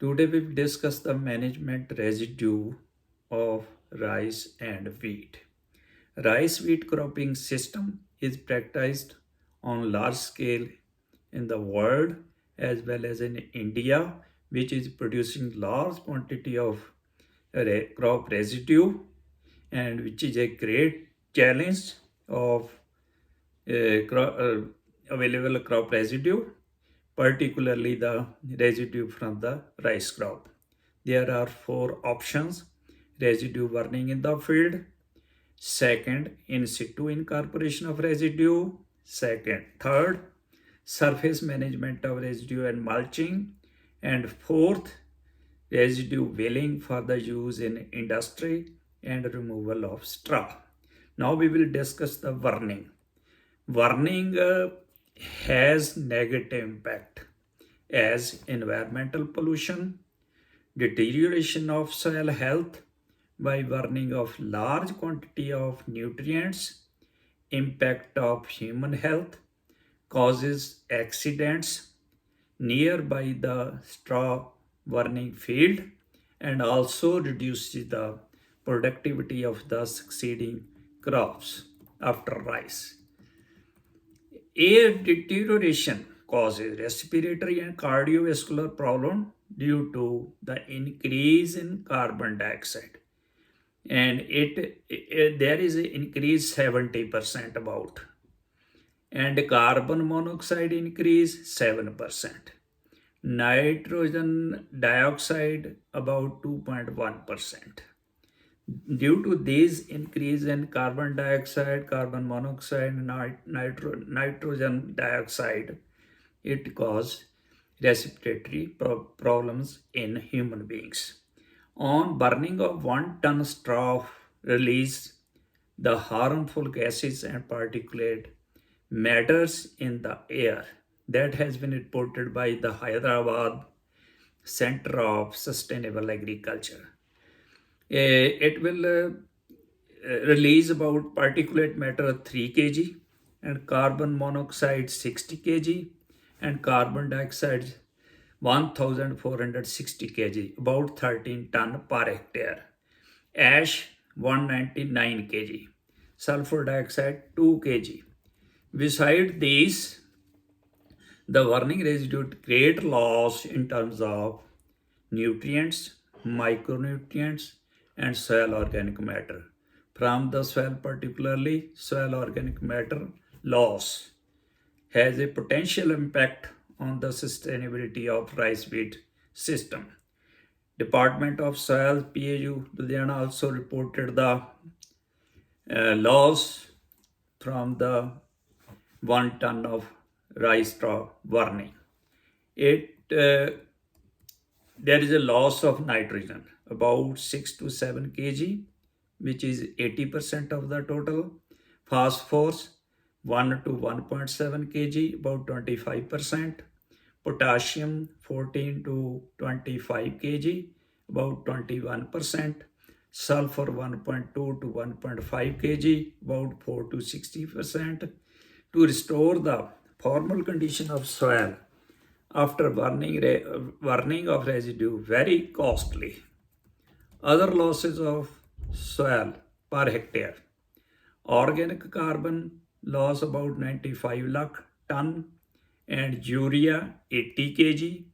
Today we will discuss the management residue of rice and wheat. Rice wheat cropping system is practiced on large scale in the world as well as in India, which is producing large quantity of crop residue and which is a great challenge of available crop residue, particularly the residue from the rice crop. There are four options: residue burning in the field, second, in situ incorporation of residue, third, surface management of residue and mulching, and fourth, residue wheeling for the use in industry and removal of straw. Now we will discuss the burning. Burning has negative impact as environmental pollution, deterioration of soil health by burning of large quantity of nutrients, impact of human health, causes accidents nearby the straw burning field, and also reduces the productivity of the succeeding crops after rice. Air deterioration causes respiratory and cardiovascular problem due to the increase in carbon dioxide, and there is an increase 70% about, and carbon monoxide increase 7%, nitrogen dioxide about 2.1%. Due to these increase in carbon dioxide, carbon monoxide, nitrogen dioxide, it causes respiratory problems in human beings. On burning of 1 ton straw release the harmful gases and particulate matters in the air. That has been reported by the Hyderabad Center of Sustainable Agriculture. It will release about particulate matter 3 kg and carbon monoxide 60 kg and carbon dioxide 1460 kg, about 13 ton per hectare. Ash 199 kg, sulfur dioxide 2 kg. Beside these, the burning residue create loss in terms of nutrients, micronutrients, and soil organic matter. From the soil, particularly soil organic matter loss, has a potential impact on the sustainability of rice wheat system. Department of Soil PAU Ludhiana also reported the loss from the 1 ton of rice straw burning. It There is a loss of nitrogen about 6 to 7 kg, which is 80% of the total. Phosphorus 1 to 1.7 kg, about 25%. Potassium 14 to 25 kg, about 21%. Sulfur 1.2 to 1.5 kg, about 4 to 60%. To restore the formal condition of soil after burning of residue, very costly. Other losses of soil per hectare: organic carbon loss about 95 lakh ton, and urea 80 kg,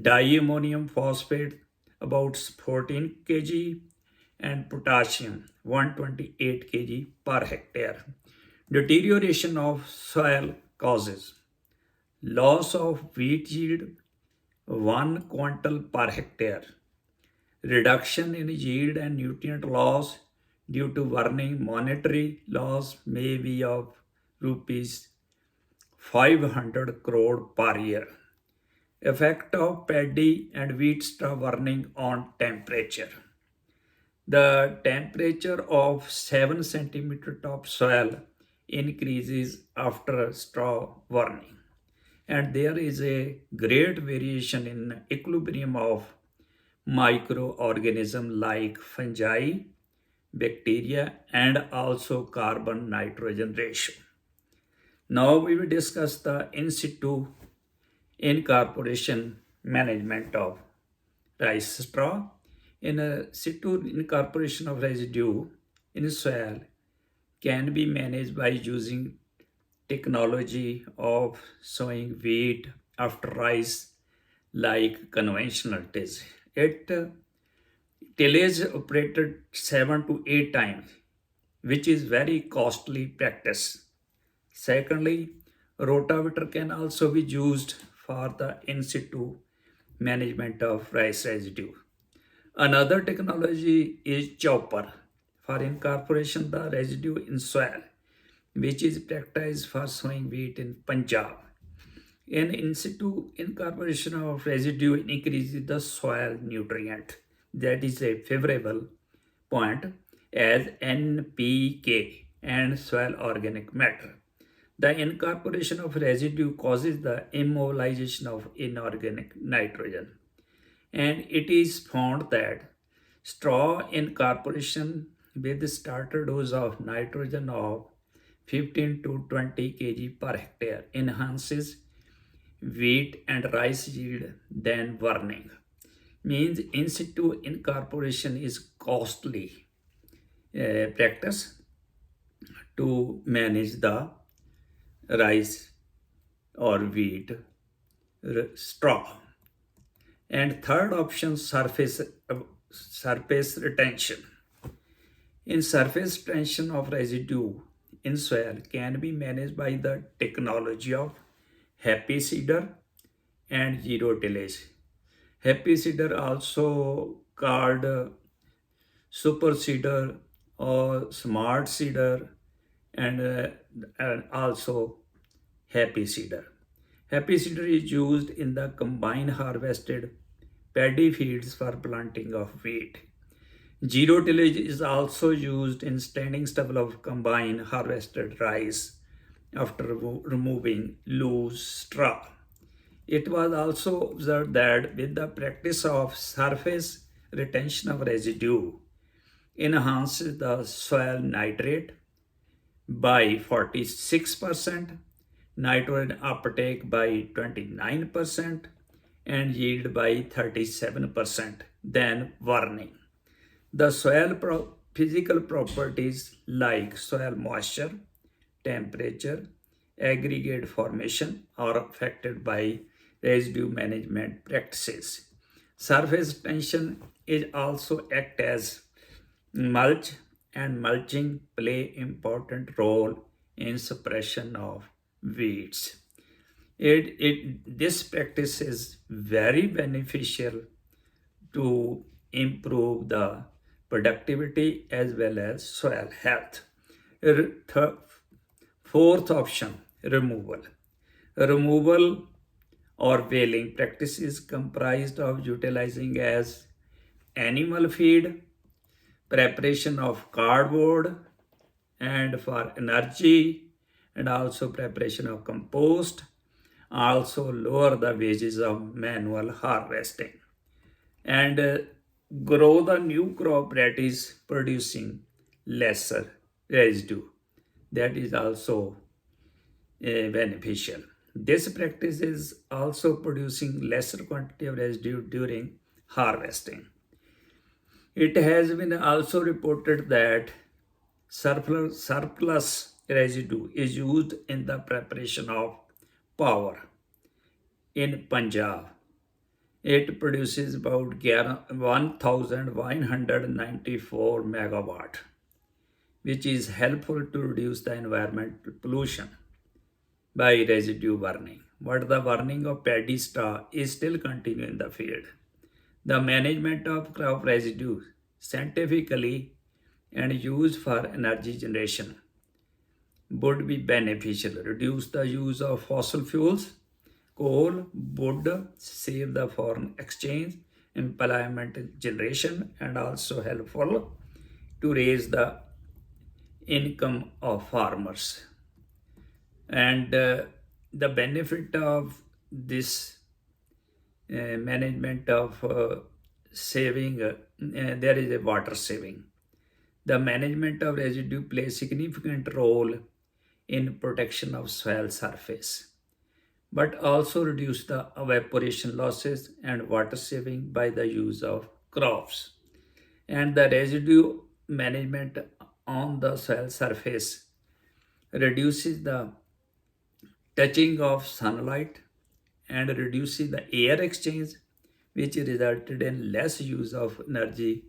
diammonium phosphate about 14 kg, and potassium 128 kg per hectare. Deterioration of soil causes loss of wheat yield 1 quintal per hectare, reduction in yield and nutrient loss due to burning. Monetary loss may be of rupees 500 crore per year. Effect of paddy and wheat straw burning on temperature. The temperature of 7 centimeter topsoil increases after straw burning, and there is a great variation in equilibrium of microorganisms like fungi, bacteria, and also carbon nitrogen ratio. Now we will discuss the in situ incorporation management of rice straw. In situ incorporation of residue in soil can be managed by using technology of sowing wheat after rice like conventional tillage. Tillage operated 7 to 8 times, which is very costly practice. Secondly, rotavator can also be used for the in situ management of rice residue. Another technology is chopper for incorporation the residue in soil, which is practiced for sowing wheat in Punjab. In situ incorporation of residue increases the soil nutrient. That is a favorable point as NPK and soil organic matter. The incorporation of residue causes the immobilization of inorganic nitrogen. And it is found that straw incorporation with starter dose of nitrogen of 15 to 20 kg per hectare enhances wheat and rice yield than burning. Means in situ incorporation is costly practice to manage the rice or wheat straw. And third option, surface retention. In surface retention of residue in soil can be managed by the technology of happy seeder and zero tillage. Happy seeder also called super seeder or smart seeder and also happy seeder. Happy seeder is used in the combined harvested paddy fields for planting of wheat. Zero tillage is also used in standing stubble of combined harvested rice after removing loose straw. It was also observed that with the practice of surface retention of residue enhances the soil nitrate by 46%, nitrogen uptake by 29%, and yield by 37% than warning. The soil physical properties like soil moisture, temperature, aggregate formation are affected by residue management practices. Surface tension is also act as mulch, and mulching play important role in suppression of weeds. This practice is very beneficial to improve the productivity as well as soil health. Fourth option, removal. Removal or baling practice is comprised of utilizing as animal feed, preparation of cardboard, and for energy, and also preparation of compost, also lower the wages of manual harvesting, and grow the new crop that is producing lesser residue. That is also beneficial. This practice is also producing lesser quantity of residue during harvesting. It has been also reported that surplus residue is used in the preparation of power in Punjab. It produces about 1,194 megawatt, which is helpful to reduce the environmental pollution by residue burning. But the burning of paddy straw is still continuing in the field. The management of crop residue scientifically and used for energy generation would be beneficial. Reduce the use of fossil fuels. Coal would save the foreign exchange, employment generation, and also helpful to raise the income of farmers. And the benefit of this management of saving, there is a water saving. The management of residue plays significant role in protection of soil surface. but also reduce the evaporation losses and water saving by the use of crops. And the residue management on the soil surface reduces the touching of sunlight and reduces the air exchange, which resulted in less use of energy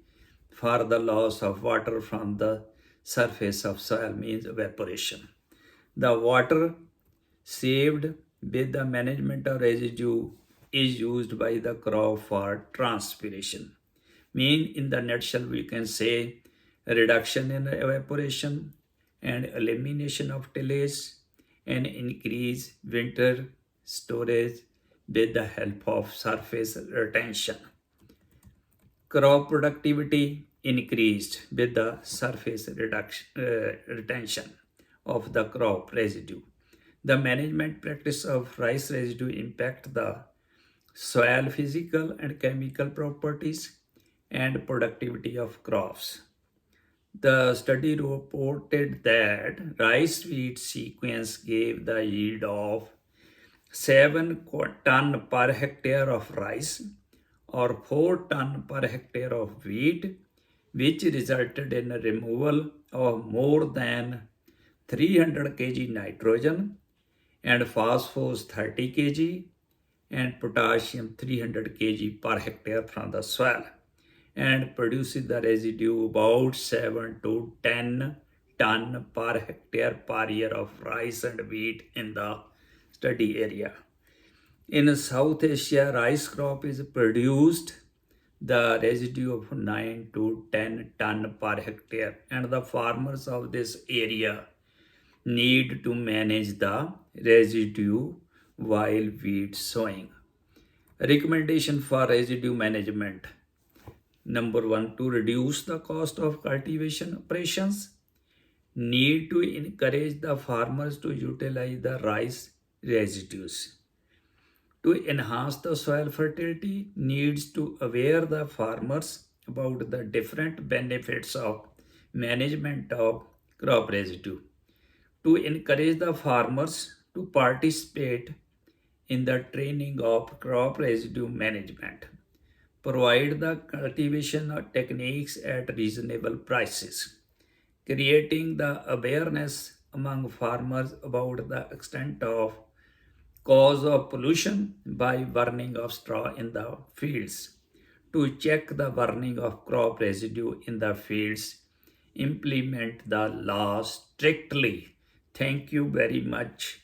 for the loss of water from the surface of soil, means evaporation. The water saved with the management of residue is used by the crop for transpiration. Mean in the nutshell, we can say a reduction in evaporation and elimination of tillage and increase winter storage with the help of surface retention. Crop productivity increased with the surface retention of the crop residue. The management practice of rice residue impact the soil physical and chemical properties and productivity of crops. The study reported that rice wheat sequence gave the yield of 7 ton per hectare of rice or 4 ton per hectare of wheat, which resulted in a removal of more than 300 kg nitrogen and phosphorus 30 kg and potassium 300 kg per hectare from the soil, and produces the residue about 7 to 10 ton per hectare per year of rice and wheat in the study area. In South Asia, rice crop is produced the residue of 9 to 10 ton per hectare, and the farmers of this area need to manage the residue while wheat sowing. Recommendation for residue management. Number one, to reduce the cost of cultivation operations, need to encourage the farmers to utilize the rice residues. To enhance the soil fertility, needs to aware the farmers about the different benefits of management of crop residue. To encourage the farmers to participate in the training of crop residue management. Provide the cultivation techniques at reasonable prices, creating the awareness among farmers about the extent of cause of pollution by burning of straw in the fields. To check the burning of crop residue in the fields, implement the law strictly. Thank you very much.